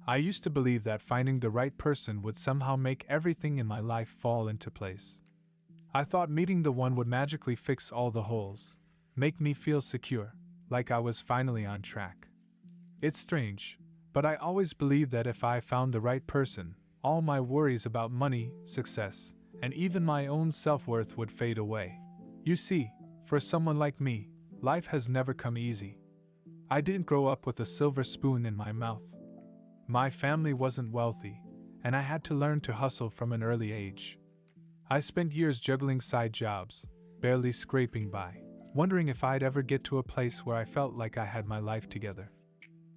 I used to believe that finding the right person would somehow make everything in my life fall into place. I thought meeting the one would magically fix all the holes, make me feel secure, like I was finally on track. It's strange, but I always believed that if I found the right person, all my worries about money, success, and even my own self-worth would fade away. You see, for someone like me, life has never come easy. I didn't grow up with a silver spoon in my mouth. My family wasn't wealthy, and I had to learn to hustle from an early age. I spent years juggling side jobs, barely scraping by, wondering if I'd ever get to a place where I felt like I had my life together.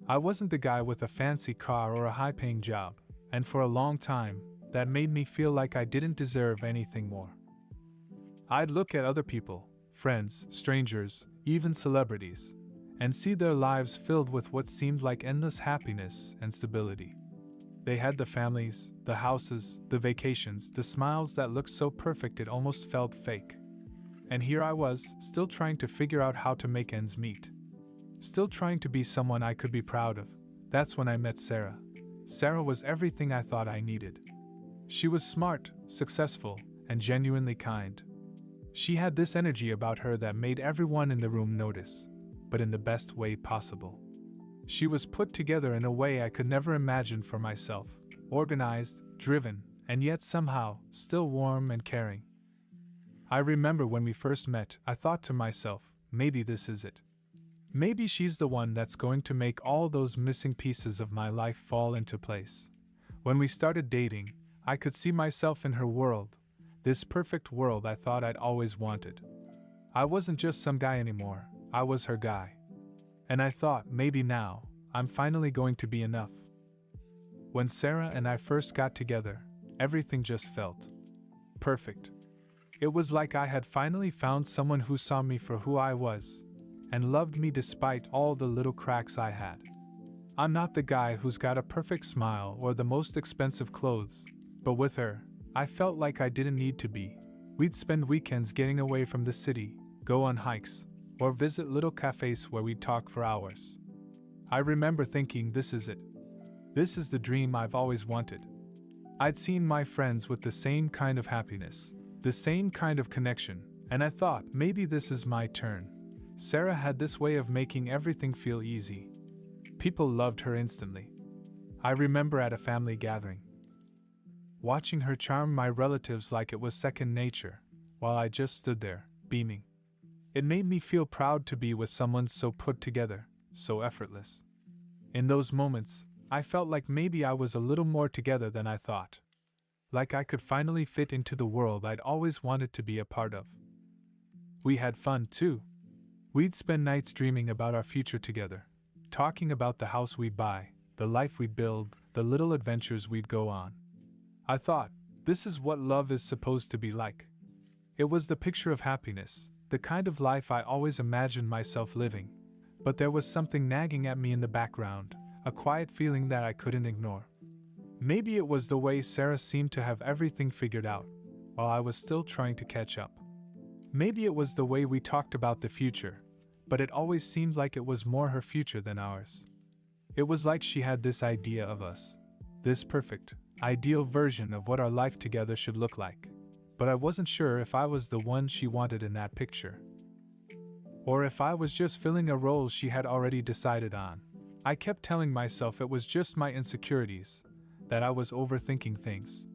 I wasn't the guy with a fancy car or a high-paying job, and for a long time, that made me feel like I didn't deserve anything more. I'd look at other people, friends, strangers, even celebrities, and see their lives filled with what seemed like endless happiness and stability. They had the families, the houses, the vacations, the smiles that looked so perfect it almost felt fake. And here I was, still trying to figure out how to make ends meet. Still trying to be someone I could be proud of. That's when I met Sarah. Sarah was everything I thought I needed. She was smart, successful, and genuinely kind. She had this energy about her that made everyone in the room notice, but in the best way possible. She was put together in a way I could never imagine for myself, organized, driven, and yet somehow still warm and caring. I remember when we first met, I thought to myself, maybe this is it. Maybe she's the one that's going to make all those missing pieces of my life fall into place. When we started dating, I could see myself in her world, this perfect world I thought I'd always wanted. I wasn't just some guy anymore, I was her guy. And I thought, maybe now, I'm finally going to be enough. When Sarah and I first got together, everything just felt perfect. It was like I had finally found someone who saw me for who I was, and loved me despite all the little cracks I had. I'm not the guy who's got a perfect smile or the most expensive clothes, but with her, I felt like I didn't need to be. We'd spend weekends getting away from the city, go on hikes, or visit little cafes where we'd talk for hours. I remember thinking, this is it. This is the dream I've always wanted. I'd seen my friends with the same kind of happiness, the same kind of connection, and I thought, maybe this is my turn. Sarah had this way of making everything feel easy. People loved her instantly. I remember at a family gathering, watching her charm my relatives like it was second nature, while I just stood there, beaming. It made me feel proud to be with someone so put together, so effortless. In those moments, I felt like maybe I was a little more together than I thought. Like I could finally fit into the world I'd always wanted to be a part of. We had fun too. We'd spend nights dreaming about our future together, talking about the house we'd buy, the life we'd build, the little adventures we'd go on. I thought, this is what love is supposed to be like. It was the picture of happiness, the kind of life I always imagined myself living, but there was something nagging at me in the background, a quiet feeling that I couldn't ignore. Maybe it was the way Sarah seemed to have everything figured out, while I was still trying to catch up. Maybe it was the way we talked about the future, but it always seemed like it was more her future than ours. It was like she had this idea of us, this perfect, ideal version of what our life together should look like, but I wasn't sure if I was the one she wanted in that picture, or if I was just filling a role she had already decided on. I kept telling myself it was just my insecurities, that I was overthinking things.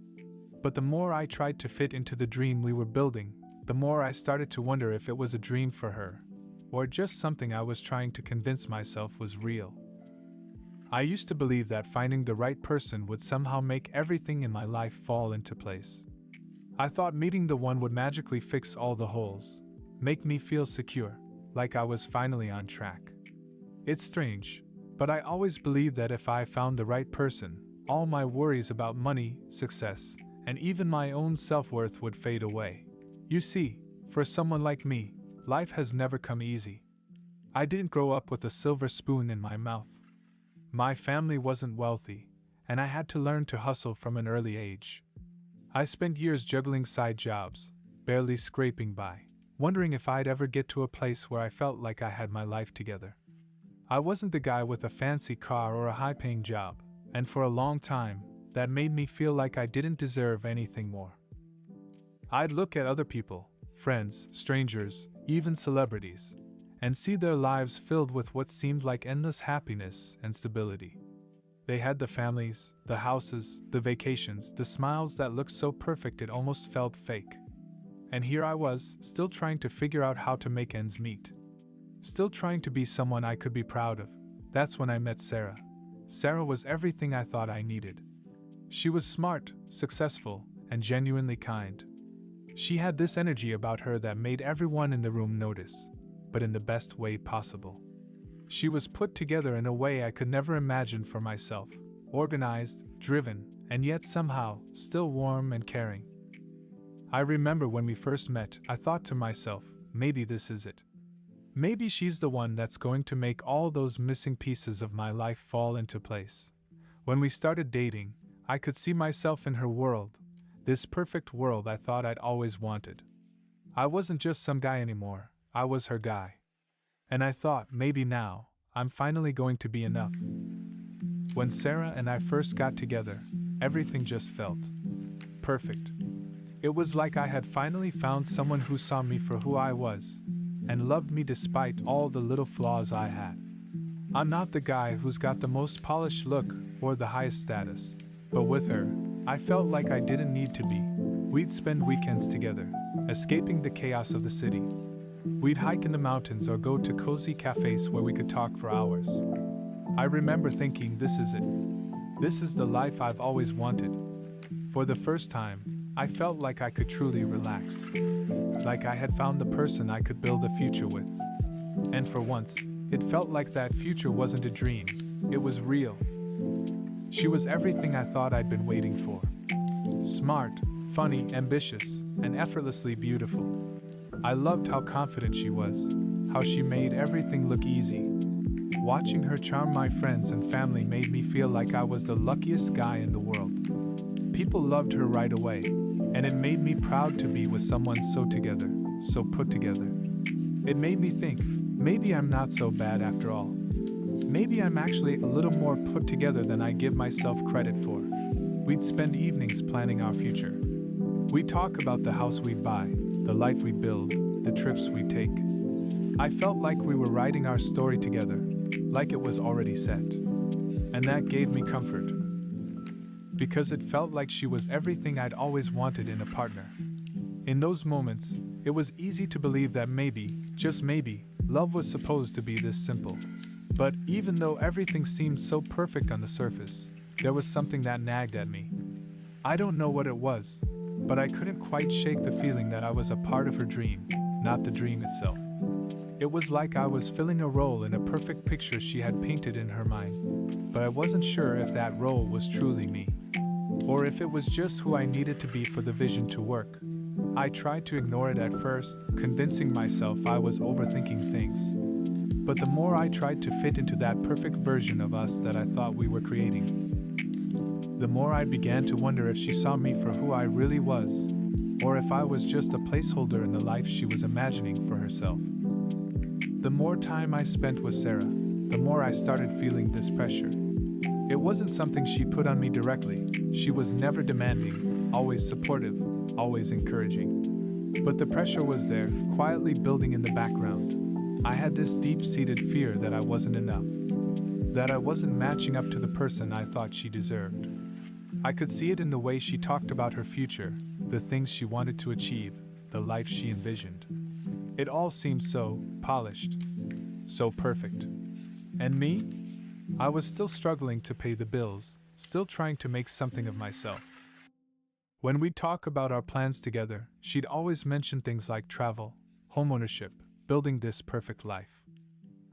But the more I tried to fit into the dream we were building, the more I started to wonder if it was a dream for her, or just something I was trying to convince myself was real. I used to believe that finding the right person would somehow make everything in my life fall into place. I thought meeting the one would magically fix all the holes, make me feel secure, like I was finally on track. It's strange, but I always believed that if I found the right person, all my worries about money, success, and even my own self-worth would fade away. You see, for someone like me, life has never come easy. I didn't grow up with a silver spoon in my mouth. My family wasn't wealthy, and I had to learn to hustle from an early age. I spent years juggling side jobs, barely scraping by, wondering if I'd ever get to a place where I felt like I had my life together. I wasn't the guy with a fancy car or a high-paying job, And for a long time, that made me feel like I didn't deserve anything more. I'd look at other people, friends, strangers, even celebrities, and see their lives filled with what seemed like endless happiness and stability. They had the families, the houses, the vacations, the smiles that looked so perfect it almost felt fake. And here I was, still trying to figure out how to make ends meet. Still trying to be someone I could be proud of. That's when I met Sarah. Sarah was everything I thought I needed. She was smart, successful, and genuinely kind. She had this energy about her that made everyone in the room notice, but in the best way possible. She was put together in a way I could never imagine for myself, organized, driven, and yet somehow still warm and caring. I remember when we first met, I thought to myself, maybe this is it. Maybe she's the one that's going to make all those missing pieces of my life fall into place. When we started dating, I could see myself in her world, this perfect world I thought I'd always wanted. I wasn't just some guy anymore, I was her guy. And I thought, maybe now, I'm finally going to be enough. When Sarah and I first got together, everything just felt perfect. It was like I had finally found someone who saw me for who I was, and loved me despite all the little flaws I had. I'm not the guy who's got the most polished look or the highest status, but with her, I felt like I didn't need to be. We'd spend weekends together, escaping the chaos of the city. We'd hike in the mountains or go to cozy cafes where we could talk for hours. I remember thinking, this is it. This is the life I've always wanted. For the first time, I felt like I could truly relax. Like I had found the person I could build a future with. And for once, it felt like that future wasn't a dream, it was real. She was everything I thought I'd been waiting for. Smart, funny, ambitious, and effortlessly beautiful. I loved how confident she was, how she made everything look easy. Watching her charm my friends and family made me feel like I was the luckiest guy in the world. People loved her right away, and it made me proud to be with someone so together, so put together. It made me think, maybe I'm not so bad after all. Maybe I'm actually a little more put together than I give myself credit for. We'd spend evenings planning our future. We'd talk about the house we'd buy, the life we'd build, the trips we'd take. I felt like we were writing our story together, like it was already set. And that gave me comfort. Because it felt like she was everything I'd always wanted in a partner. In those moments, it was easy to believe that maybe, just maybe, love was supposed to be this simple. But even though everything seemed so perfect on the surface, there was something that nagged at me. I don't know what it was, but I couldn't quite shake the feeling that I was a part of her dream, not the dream itself. It was like I was filling a role in a perfect picture she had painted in her mind, but I wasn't sure if that role was truly me, or if it was just who I needed to be for the vision to work. I tried to ignore it at first, convincing myself I was overthinking things. But the more I tried to fit into that perfect version of us that I thought we were creating, the more I began to wonder if she saw me for who I really was, or if I was just a placeholder in the life she was imagining for herself. The more time I spent with Sarah, the more I started feeling this pressure. It wasn't something she put on me directly. She was never demanding, always supportive, always encouraging. But the pressure was there, quietly building in the background. I had this deep-seated fear that I wasn't enough, that I wasn't matching up to the person I thought she deserved. I could see it in the way she talked about her future, the things she wanted to achieve, the life she envisioned. It all seemed so polished, so perfect. And me? I was still struggling to pay the bills, still trying to make something of myself. When we'd talk about our plans together, she'd always mention things like travel, homeownership, building this perfect life.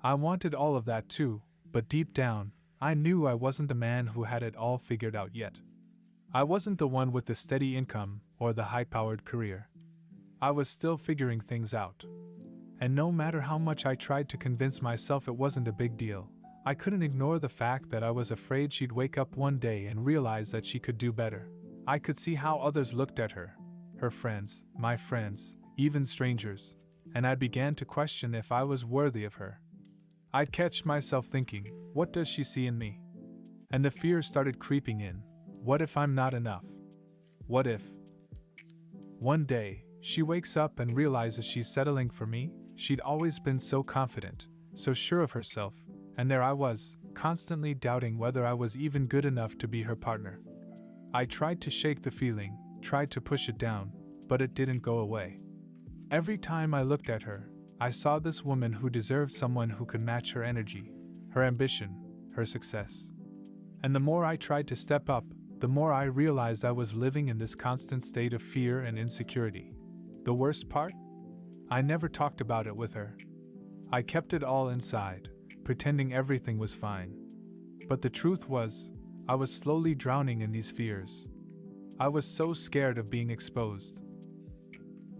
I wanted all of that too, but deep down, I knew I wasn't the man who had it all figured out yet. I wasn't the one with the steady income or the high-powered career. I was still figuring things out. And no matter how much I tried to convince myself it wasn't a big deal, I couldn't ignore the fact that I was afraid she'd wake up one day and realize that she could do better. I could see how others looked at her, her friends, my friends, even strangers, and I began to question if I was worthy of her. I'd catch myself thinking, what does she see in me? And the fear started creeping in. What if I'm not enough? What if? One day, she wakes up and realizes she's settling for me. She'd always been so confident, so sure of herself, and there I was, constantly doubting whether I was even good enough to be her partner. I tried to shake the feeling, tried to push it down, but it didn't go away. Every time I looked at her, I saw this woman who deserved someone who could match her energy, her ambition, her success. And the more I tried to step up, the more I realized I was living in this constant state of fear and insecurity. The worst part? I never talked about it with her. I kept it all inside, pretending everything was fine. But the truth was, I was slowly drowning in these fears. I was so scared of being exposed,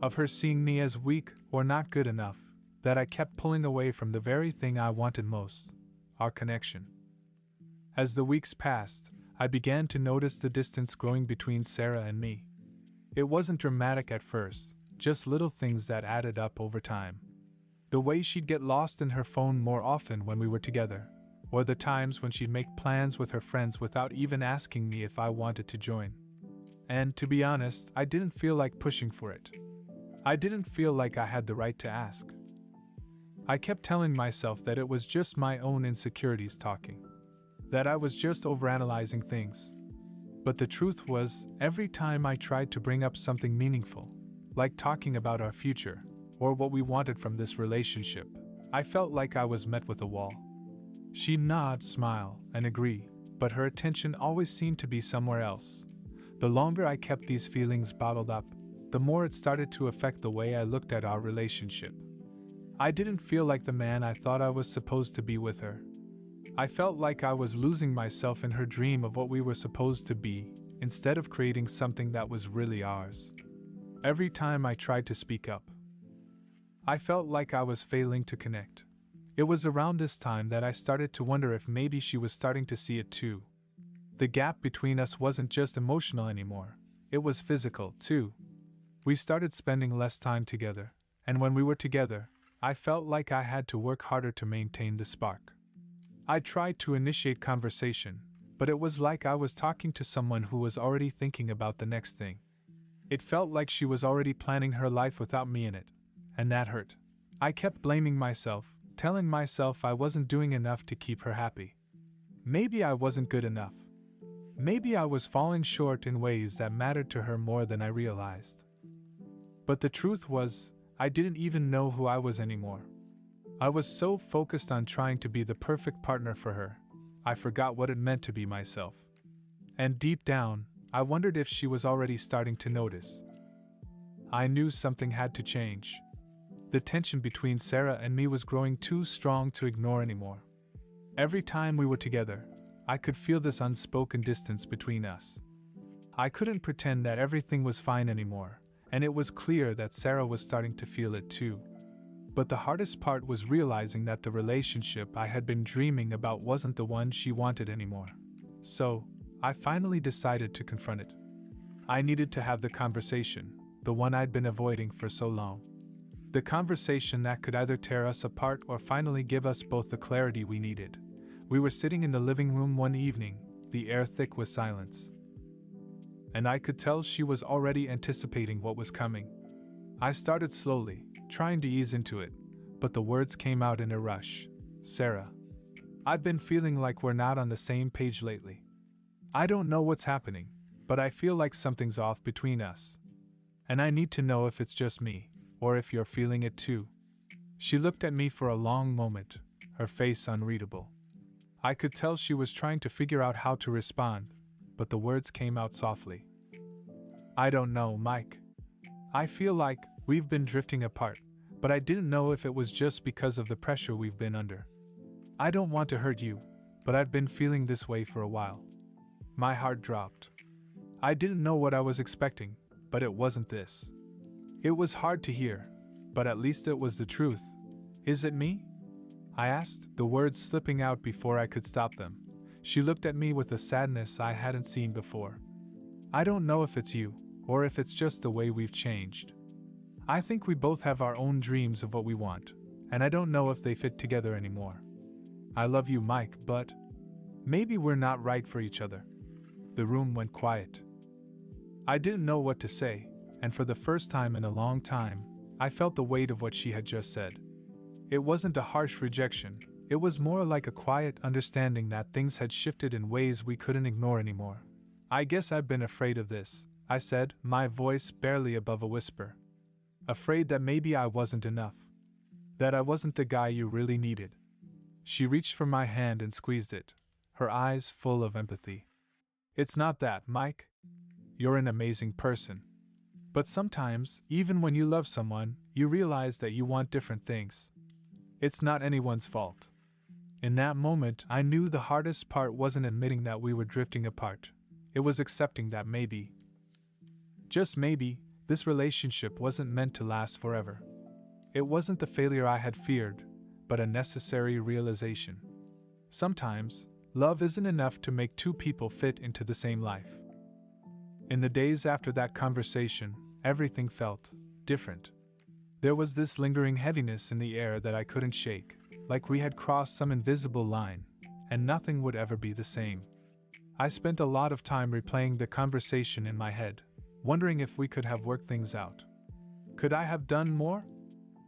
of her seeing me as weak or not good enough, that I kept pulling away from the very thing I wanted most, our connection. As the weeks passed, I began to notice the distance growing between Sarah and me. It wasn't dramatic at first, just little things that added up over time. The way she'd get lost in her phone more often when we were together, or the times when she'd make plans with her friends without even asking me if I wanted to join. And to be honest, I didn't feel like pushing for it. I didn't feel like I had the right to ask. I kept telling myself that it was just my own insecurities talking, that I was just overanalyzing things. But the truth was, every time I tried to bring up something meaningful, like talking about our future, or what we wanted from this relationship, I felt like I was met with a wall. She'd nod, smile, and agree, but her attention always seemed to be somewhere else. The longer I kept these feelings bottled up, the more it started to affect the way I looked at our relationship. I didn't feel like the man I thought I was supposed to be with her. I felt like I was losing myself in her dream of what we were supposed to be, instead of creating something that was really ours. Every time I tried to speak up, I felt like I was failing to connect. It was around this time that I started to wonder if maybe she was starting to see it too. The gap between us wasn't just emotional anymore, it was physical too. We started spending less time together, and when we were together, I felt like I had to work harder to maintain the spark. I tried to initiate conversation, but it was like I was talking to someone who was already thinking about the next thing. It felt like she was already planning her life without me in it, and that hurt. I kept blaming myself, telling myself I wasn't doing enough to keep her happy. Maybe I wasn't good enough. Maybe I was falling short in ways that mattered to her more than I realized. But the truth was, I didn't even know who I was anymore. I was so focused on trying to be the perfect partner for her, I forgot what it meant to be myself. And deep down, I wondered if she was already starting to notice. I knew something had to change. The tension between Sarah and me was growing too strong to ignore anymore. Every time we were together, I could feel this unspoken distance between us. I couldn't pretend that everything was fine anymore, and it was clear that Sarah was starting to feel it too. But the hardest part was realizing that the relationship I had been dreaming about wasn't the one she wanted anymore. So, I finally decided to confront it. I needed to have the conversation, the one I'd been avoiding for so long. The conversation that could either tear us apart or finally give us both the clarity we needed. We were sitting in the living room one evening, the air thick with silence. And I could tell she was already anticipating what was coming. I started slowly, trying to ease into it, but the words came out in a rush. Sarah, I've been feeling like we're not on the same page lately. I don't know what's happening, but I feel like something's off between us. And I need to know if it's just me, or if you're feeling it too. She looked at me for a long moment, her face unreadable. I could tell she was trying to figure out how to respond, but the words came out softly. I don't know, Mike. I feel like we've been drifting apart, but I didn't know if it was just because of the pressure we've been under. I don't want to hurt you, but I've been feeling this way for a while. My heart dropped. I didn't know what I was expecting, but it wasn't this. It was hard to hear, but at least it was the truth. Is it me? I asked, the words slipping out before I could stop them. She looked at me with a sadness I hadn't seen before. I don't know if it's you, or if it's just the way we've changed. I think we both have our own dreams of what we want, and I don't know if they fit together anymore. I love you, Mike, but... Maybe we're not right for each other. The room went quiet. I didn't know what to say, and for the first time in a long time, I felt the weight of what she had just said. It wasn't a harsh rejection, it was more like a quiet understanding that things had shifted in ways we couldn't ignore anymore. I guess I've been afraid of this, I said, my voice barely above a whisper. Afraid that maybe I wasn't enough. That I wasn't the guy you really needed. She reached for my hand and squeezed it, her eyes full of empathy. It's not that, Mike. You're an amazing person. But sometimes, even when you love someone, you realize that you want different things. It's not anyone's fault. In that moment, I knew the hardest part wasn't admitting that we were drifting apart. It was accepting that maybe, just maybe, this relationship wasn't meant to last forever. It wasn't the failure I had feared, but a necessary realization. Sometimes, love isn't enough to make two people fit into the same life. In the days after that conversation, everything felt different. There was this lingering heaviness in the air that I couldn't shake, like we had crossed some invisible line, and nothing would ever be the same. I spent a lot of time replaying the conversation in my head, wondering if we could have worked things out. Could I have done more?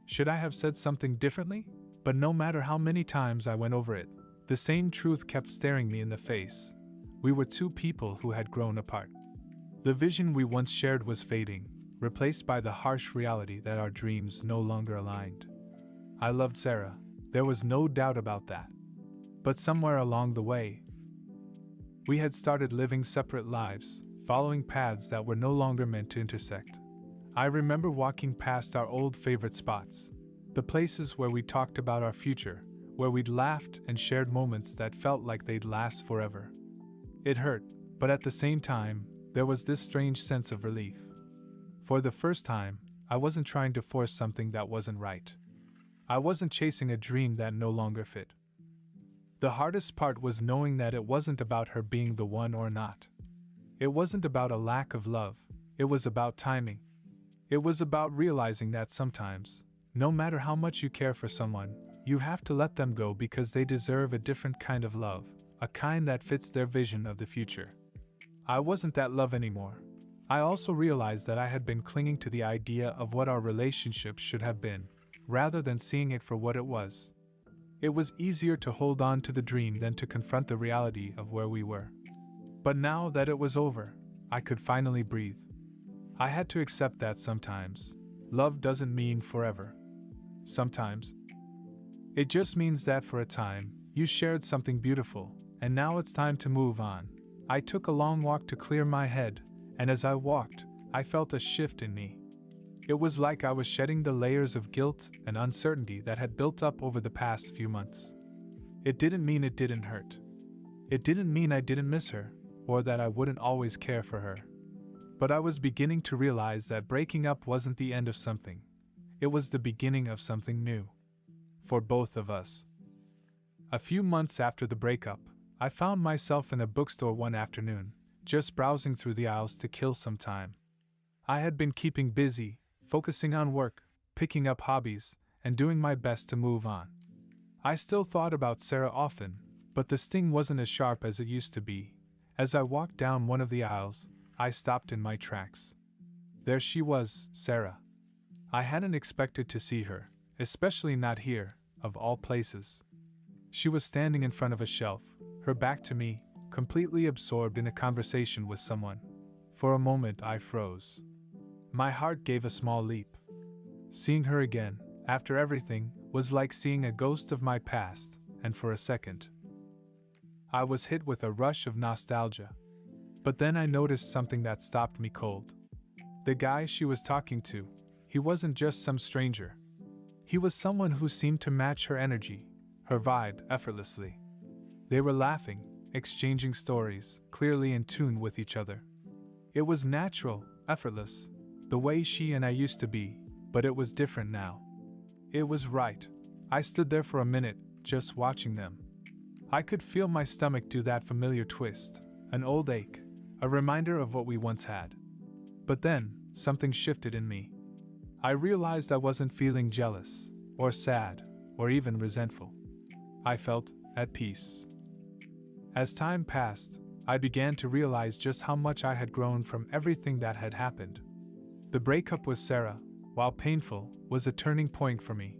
Should I have said something differently? But no matter how many times I went over it, the same truth kept staring me in the face. We were two people who had grown apart. The vision we once shared was fading, replaced by the harsh reality that our dreams no longer aligned. I loved Sarah, there was no doubt about that. But somewhere along the way, we had started living separate lives, following paths that were no longer meant to intersect. I remember walking past our old favorite spots, the places where we talked about our future, where we'd laughed and shared moments that felt like they'd last forever. It hurt, but at the same time, there was this strange sense of relief. For the first time, I wasn't trying to force something that wasn't right. I wasn't chasing a dream that no longer fit. The hardest part was knowing that it wasn't about her being the one or not. It wasn't about a lack of love, it was about timing. It was about realizing that sometimes, no matter how much you care for someone, you have to let them go because they deserve a different kind of love, a kind that fits their vision of the future. I wasn't that love anymore. I also realized that I had been clinging to the idea of what our relationship should have been, rather than seeing it for what it was. It was easier to hold on to the dream than to confront the reality of where we were. But now that it was over, I could finally breathe. I had to accept that sometimes, love doesn't mean forever. Sometimes, it just means that for a time, you shared something beautiful, and now it's time to move on. I took a long walk to clear my head, and as I walked, I felt a shift in me. It was like I was shedding the layers of guilt and uncertainty that had built up over the past few months. It didn't mean it didn't hurt. It didn't mean I didn't miss her, or that I wouldn't always care for her. But I was beginning to realize that breaking up wasn't the end of something. It was the beginning of something new. For both of us. A few months after the breakup, I found myself in a bookstore one afternoon, just browsing through the aisles to kill some time. I had been keeping busy, focusing on work, picking up hobbies, and doing my best to move on. I still thought about Sarah often, but the sting wasn't as sharp as it used to be. As I walked down one of the aisles, I stopped in my tracks. There she was, Sarah. I hadn't expected to see her, especially not here, of all places. She was standing in front of a shelf, her back to me, completely absorbed in a conversation with someone. For a moment I froze. My heart gave a small leap. Seeing her again, after everything, was like seeing a ghost of my past, and for a second, I was hit with a rush of nostalgia. But then I noticed something that stopped me cold. The guy she was talking to, he wasn't just some stranger. He was someone who seemed to match her energy, her vibe, effortlessly. They were laughing, exchanging stories, clearly in tune with each other. It was natural, effortless, the way she and I used to be, but it was different now. It was right. I stood there for a minute, just watching them. I could feel my stomach do that familiar twist, an old ache, a reminder of what we once had. But then, something shifted in me. I realized I wasn't feeling jealous, or sad, or even resentful. I felt at peace. As time passed, I began to realize just how much I had grown from everything that had happened. The breakup with Sarah, while painful, was a turning point for me.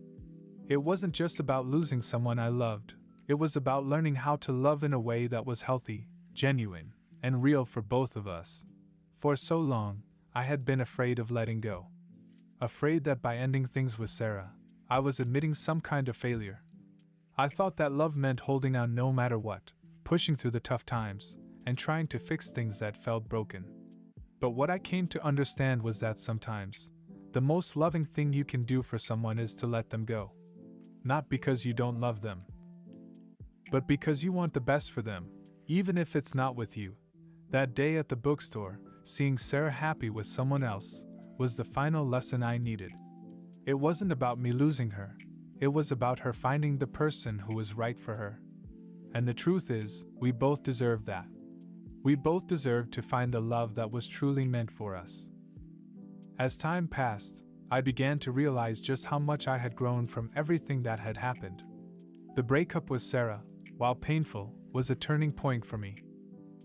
It wasn't just about losing someone I loved, it was about learning how to love in a way that was healthy, genuine, and real for both of us. For so long, I had been afraid of letting go. Afraid that by ending things with Sarah, I was admitting some kind of failure. I thought that love meant holding on no matter what, pushing through the tough times, and trying to fix things that felt broken. But what I came to understand was that sometimes, the most loving thing you can do for someone is to let them go. Not because you don't love them, but because you want the best for them, even if it's not with you. That day at the bookstore, seeing Sarah happy with someone else, was the final lesson I needed. It wasn't about me losing her, it was about her finding the person who was right for her. And the truth is, we both deserved that. We both deserved to find the love that was truly meant for us. As time passed, I began to realize just how much I had grown from everything that had happened. The breakup with Sarah, while painful, was a turning point for me.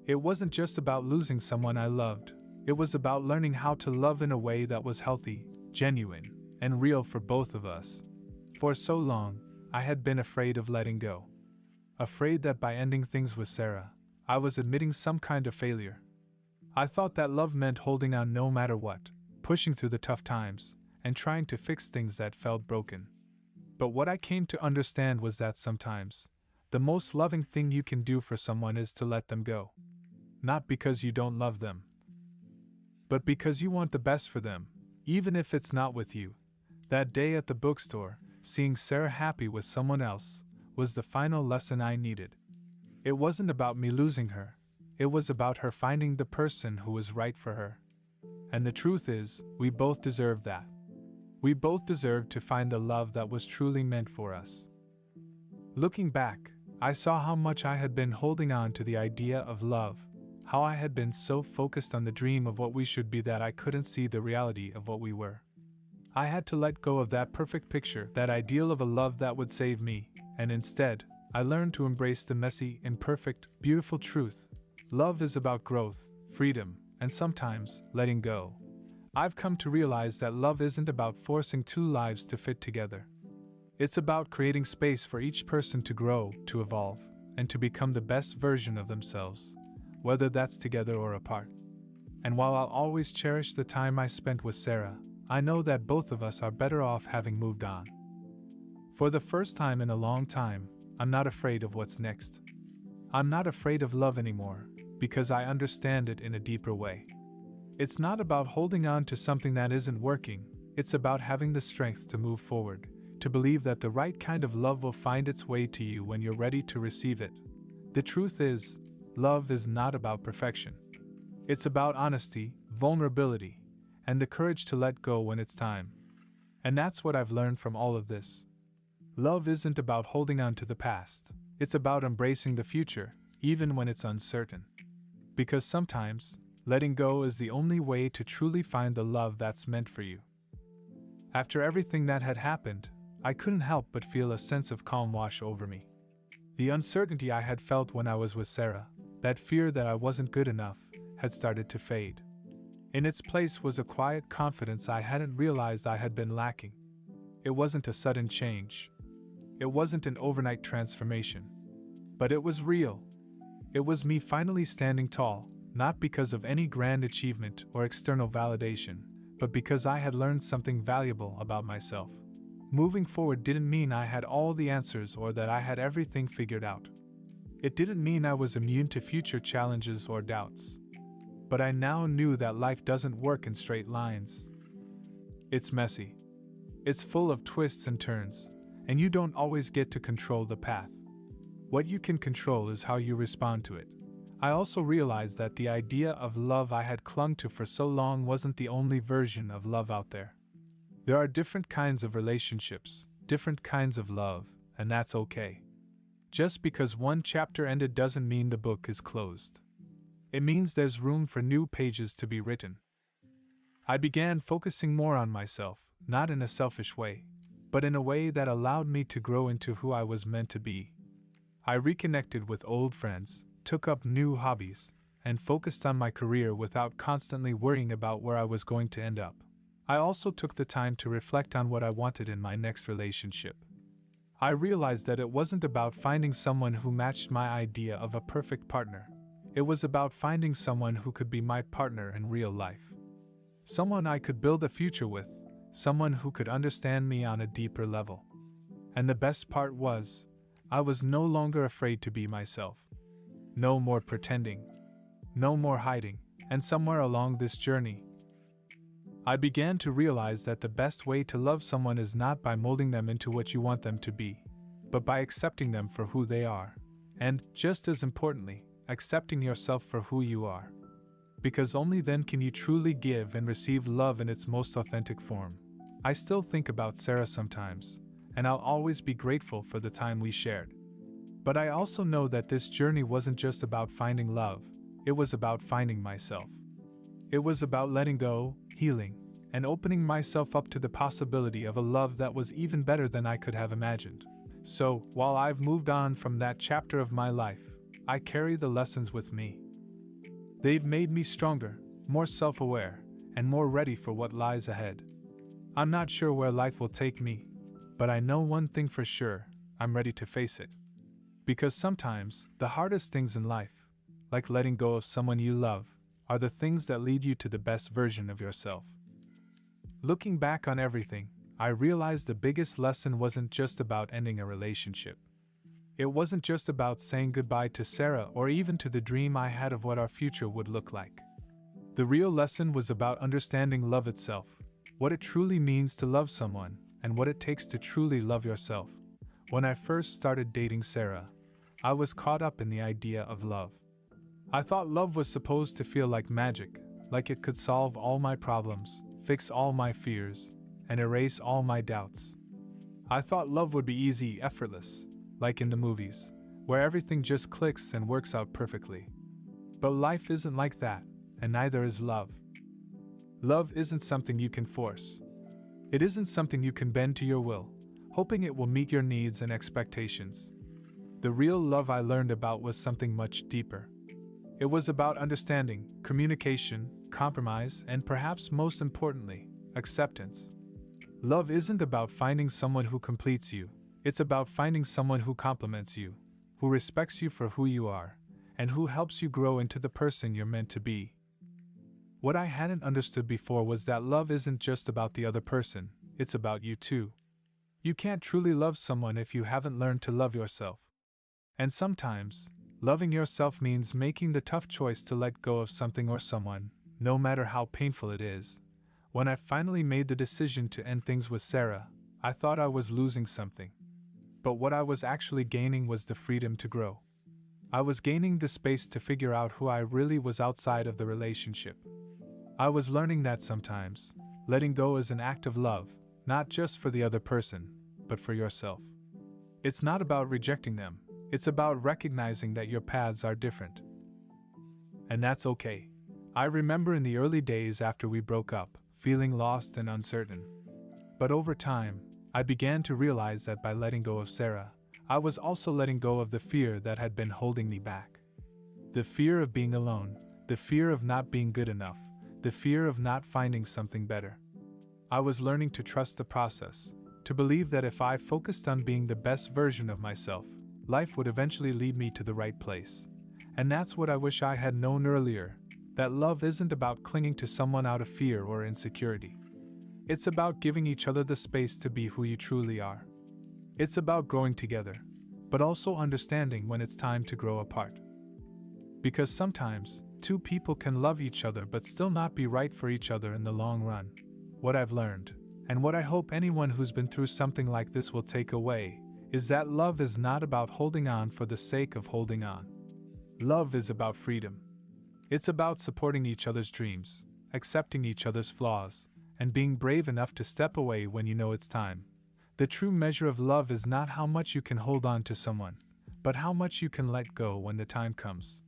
It wasn't just about losing someone I loved, it was about learning how to love in a way that was healthy, genuine, and real for both of us. For so long, I had been afraid of letting go. Afraid that by ending things with Sarah, I was admitting some kind of failure. I thought that love meant holding on no matter what, pushing through the tough times, and trying to fix things that felt broken. But what I came to understand was that sometimes, the most loving thing you can do for someone is to let them go. Not because you don't love them, but because you want the best for them, even if it's not with you. That day at the bookstore, seeing Sarah happy with someone else, was the final lesson I needed. It wasn't about me losing her, it was about her finding the person who was right for her. And the truth is, we both deserved that. We both deserved to find the love that was truly meant for us. Looking back, I saw how much I had been holding on to the idea of love, how I had been so focused on the dream of what we should be that I couldn't see the reality of what we were. I had to let go of that perfect picture, that ideal of a love that would save me, and instead, I learned to embrace the messy, imperfect, beautiful truth. Love is about growth, freedom, and sometimes, letting go. I've come to realize that love isn't about forcing two lives to fit together. It's about creating space for each person to grow, to evolve, and to become the best version of themselves, whether that's together or apart. And while I'll always cherish the time I spent with Sarah, I know that both of us are better off having moved on. For the first time in a long time, I'm not afraid of what's next. I'm not afraid of love anymore, because I understand it in a deeper way. It's not about holding on to something that isn't working, it's about having the strength to move forward, to believe that the right kind of love will find its way to you when you're ready to receive it. The truth is, love is not about perfection. It's about honesty, vulnerability, and the courage to let go when it's time. And that's what I've learned from all of this. Love isn't about holding on to the past, it's about embracing the future, even when it's uncertain. Because sometimes, letting go is the only way to truly find the love that's meant for you. After everything that had happened, I couldn't help but feel a sense of calm wash over me. The uncertainty I had felt when I was with Sarah, that fear that I wasn't good enough, had started to fade. In its place was a quiet confidence I hadn't realized I had been lacking. It wasn't a sudden change. It wasn't an overnight transformation. But it was real. It was me finally standing tall, not because of any grand achievement or external validation, but because I had learned something valuable about myself. Moving forward didn't mean I had all the answers or that I had everything figured out. It didn't mean I was immune to future challenges or doubts. But I now knew that life doesn't work in straight lines. It's messy. It's full of twists and turns, and you don't always get to control the path. What you can control is how you respond to it. I also realized that the idea of love I had clung to for so long wasn't the only version of love out there. There are different kinds of relationships, different kinds of love, and that's okay. Just because one chapter ended doesn't mean the book is closed. It means there's room for new pages to be written. I began focusing more on myself, not in a selfish way, but in a way that allowed me to grow into who I was meant to be. I reconnected with old friends, took up new hobbies, and focused on my career without constantly worrying about where I was going to end up. I also took the time to reflect on what I wanted in my next relationship. I realized that it wasn't about finding someone who matched my idea of a perfect partner. It was about finding someone who could be my partner in real life. Someone I could build a future with, someone who could understand me on a deeper level. And the best part was, I was no longer afraid to be myself. No more pretending. No more hiding. And somewhere along this journey, I began to realize that the best way to love someone is not by molding them into what you want them to be, but by accepting them for who they are. And, just as importantly, accepting yourself for who you are. Because only then can you truly give and receive love in its most authentic form. I still think about Sarah sometimes, and I'll always be grateful for the time we shared. But I also know that this journey wasn't just about finding love, it was about finding myself. It was about letting go, healing, and opening myself up to the possibility of a love that was even better than I could have imagined. So, while I've moved on from that chapter of my life, I carry the lessons with me. They've made me stronger, more self-aware, and more ready for what lies ahead. I'm not sure where life will take me, but I know one thing for sure, I'm ready to face it. Because sometimes, the hardest things in life, like letting go of someone you love, are the things that lead you to the best version of yourself. Looking back on everything, I realized the biggest lesson wasn't just about ending a relationship. It wasn't just about saying goodbye to Sarah or even to the dream I had of what our future would look like. The real lesson was about understanding love itself, what it truly means to love someone, and what it takes to truly love yourself. When I first started dating Sarah, I was caught up in the idea of love. I thought love was supposed to feel like magic, like it could solve all my problems, fix all my fears, and erase all my doubts. I thought love would be easy, effortless, like in the movies, where everything just clicks and works out perfectly. But life isn't like that, and neither is love. Love isn't something you can force. It isn't something you can bend to your will, hoping it will meet your needs and expectations. The real love I learned about was something much deeper. It was about understanding, communication, compromise, and perhaps most importantly, acceptance. Love isn't about finding someone who completes you, it's about finding someone who complements you, who respects you for who you are, and who helps you grow into the person you're meant to be. What I hadn't understood before was that love isn't just about the other person, it's about you too. You can't truly love someone if you haven't learned to love yourself. And sometimes, loving yourself means making the tough choice to let go of something or someone, no matter how painful it is. When I finally made the decision to end things with Sarah, I thought I was losing something. But what I was actually gaining was the freedom to grow. I was gaining the space to figure out who I really was outside of the relationship. I was learning that sometimes, letting go is an act of love, not just for the other person, but for yourself. It's not about rejecting them, it's about recognizing that your paths are different. And that's okay. I remember in the early days after we broke up, feeling lost and uncertain. But over time, I began to realize that by letting go of Sarah, I was also letting go of the fear that had been holding me back. The fear of being alone, the fear of not being good enough, the fear of not finding something better. I was learning to trust the process, to believe that if I focused on being the best version of myself, life would eventually lead me to the right place. And that's what I wish I had known earlier, that love isn't about clinging to someone out of fear or insecurity. It's about giving each other the space to be who you truly are. It's about growing together, but also understanding when it's time to grow apart. Because sometimes, two people can love each other but still not be right for each other in the long run. What I've learned, and what I hope anyone who's been through something like this will take away, is that love is not about holding on for the sake of holding on. Love is about freedom. It's about supporting each other's dreams, accepting each other's flaws, and being brave enough to step away when you know it's time. The true measure of love is not how much you can hold on to someone, but how much you can let go when the time comes.